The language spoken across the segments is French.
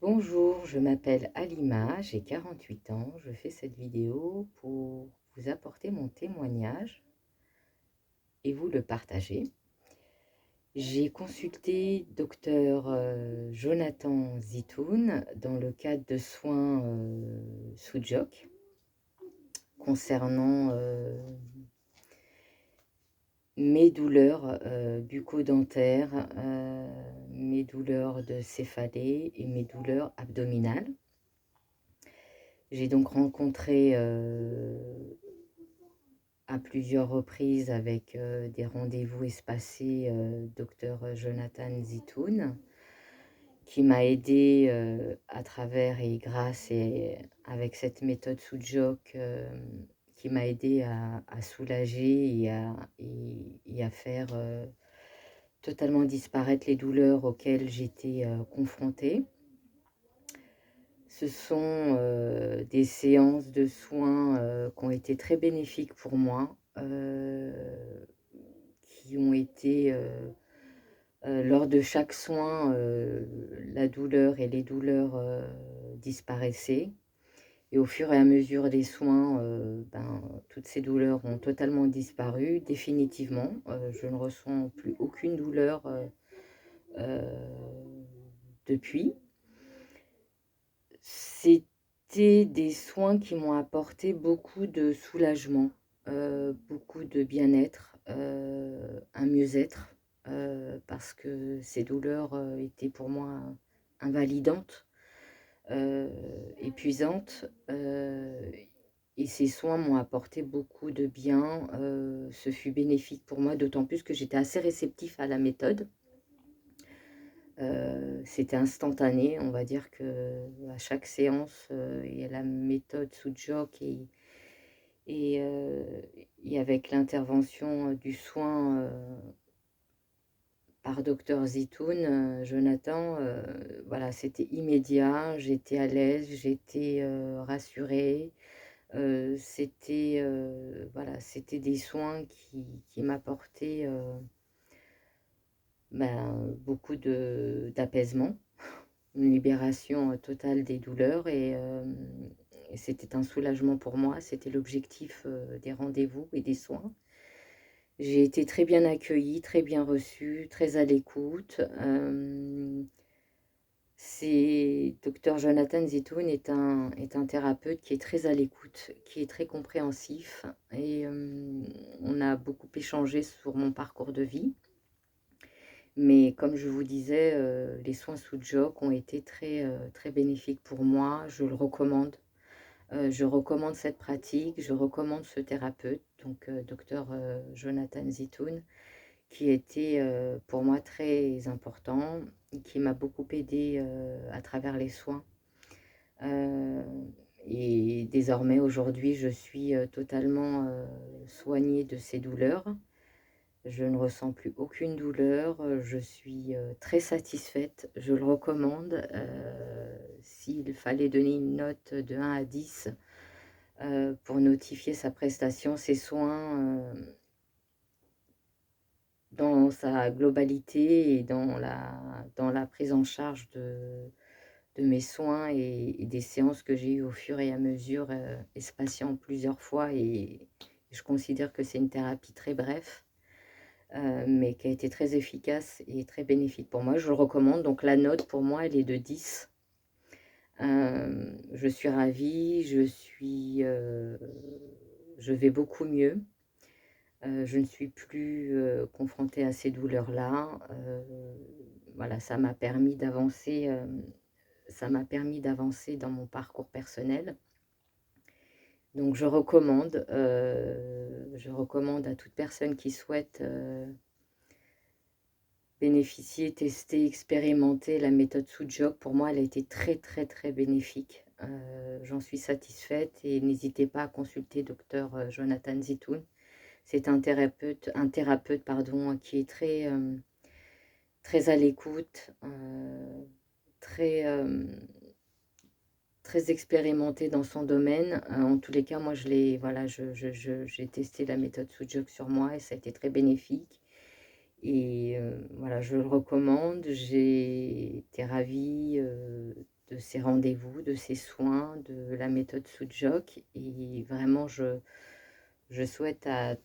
Bonjour, je m'appelle Alima, j'ai 48 ans. Je fais cette vidéo pour vous apporter mon témoignage et vous le partager. J'ai consulté docteur Jonathan Zitoun dans le cadre de soins Soudjoc concernant mes douleurs bucco-dentaires, mes douleurs de céphalée et mes douleurs abdominales. J'ai donc rencontré à plusieurs reprises avec des rendez-vous espacés docteur Jonathan Zitoun, qui m'a aidé à travers et grâce et avec cette méthode Soudjoc qui m'a aidé à soulager et à faire totalement disparaître les douleurs auxquelles j'étais confrontée. Ce sont des séances de soins qui ont été très bénéfiques pour moi, qui ont été, lors de chaque soin, la douleur et les douleurs disparaissaient. Et au fur et à mesure des soins, toutes ces douleurs ont totalement disparu, définitivement. Je ne ressens plus aucune douleur depuis. C'était des soins qui m'ont apporté beaucoup de soulagement, beaucoup de bien-être, un mieux-être, parce que ces douleurs, étaient pour moi invalidantes, épuisantes, et ces soins m'ont apporté beaucoup de bien, ce fut bénéfique pour moi, d'autant plus que j'étais assez réceptif à la méthode. C'était instantané, on va dire qu'à chaque séance, il y a la méthode Soudjoc et et avec l'intervention, du soin, par docteur Zitoun, Jonathan, voilà, c'était immédiat, j'étais à l'aise, j'étais, rassurée, c'était, voilà, c'était des soins qui m'apportaient, beaucoup d'apaisement. Une libération, totale des douleurs et c'était un soulagement pour moi. C'était l'objectif, des rendez-vous et des soins. J'ai été très bien accueillie, très bien reçue, très à l'écoute. C'est docteur Jonathan Zitoun est un thérapeute qui est très à l'écoute, qui est très compréhensif et on a beaucoup échangé sur mon parcours de vie. Mais comme je vous disais, les soins Soudjoc ont été très, très bénéfiques pour moi. Je le recommande. Je recommande cette pratique, je recommande ce thérapeute, donc docteur Jonathan Zitoun, qui était, pour moi très important et qui m'a beaucoup aidée, à travers les soins. Heu et désormais, aujourd'hui, je suis, totalement, soignée de ces douleurs. Je ne ressens plus aucune douleur, je suis, très satisfaite, je le recommande. S'il fallait donner une note de 1 à 10, pour notifier sa prestation, ses soins, dans sa globalité et dans la prise en charge de mes soins et des séances que j'ai eues au fur et à mesure, espacées en plusieurs fois et je considère que c'est une thérapie très bref. Mais qui a été très efficace et très bénéfique pour moi. Je le recommande, donc la note pour moi, elle est de 10. Je suis ravie, je vais beaucoup mieux. Je ne suis plus, confrontée à ces douleurs-là. Voilà, ça m'a permis d'avancer dans mon parcours personnel. Donc je recommande à toute personne qui souhaite, bénéficier, tester, expérimenter la méthode Soudjoc. Pour moi, elle a été très, très, très bénéfique. J'en suis satisfaite et n'hésitez pas à consulter docteur, Jonathan Zitoun. C'est un thérapeute pardon, qui est très, très à l'écoute, très, très expérimenté dans son domaine. En tous les cas, moi je l'ai voilà, j'ai testé la méthode Soudjoc sur moi et ça a été très bénéfique. Et voilà, je le recommande. J'ai été ravie, de ces rendez-vous, de ces soins, de la méthode Sudzok. Et vraiment, je souhaite à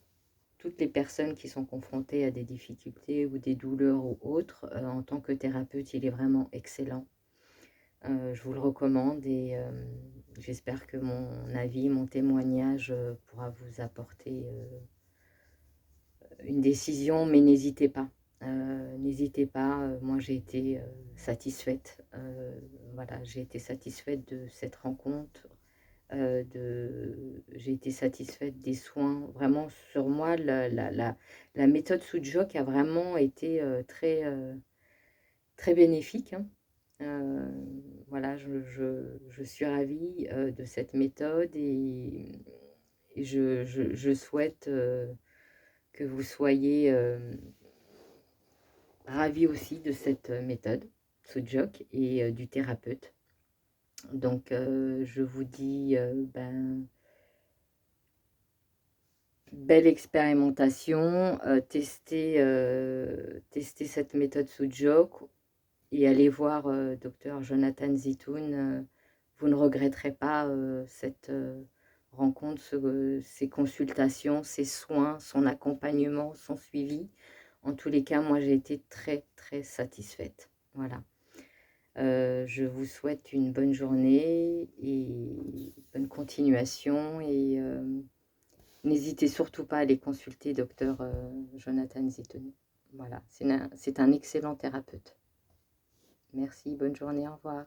toutes les personnes qui sont confrontées à des difficultés ou des douleurs ou autres, en tant que thérapeute, il est vraiment excellent. Je vous le recommande et j'espère que mon avis, mon témoignage, pourra vous apporter, une décision, mais n'hésitez pas, moi j'ai été, satisfaite, voilà, j'ai été satisfaite de cette rencontre, j'ai été satisfaite des soins. Vraiment sur moi, la méthode Sudzok a vraiment été, très bénéfique, hein. Heu, voilà, je suis ravie, de cette méthode et je souhaite, que vous soyez, ravis aussi de cette méthode Sudzok et du thérapeute. Donc je vous dis, belle expérimentation, testez cette méthode Sudzok et allez voir, docteur Jonathan Zitoun, vous ne regretterez pas, cette, rencontre, ces consultations, ces soins, son accompagnement, son suivi. En tous les cas, moi, j'ai été très, très satisfaite. Voilà. Je vous souhaite une bonne journée et bonne continuation et n'hésitez surtout pas à aller consulter docteur, Jonathan Zitoun. Voilà, c'est un excellent thérapeute. Merci, bonne journée, au revoir.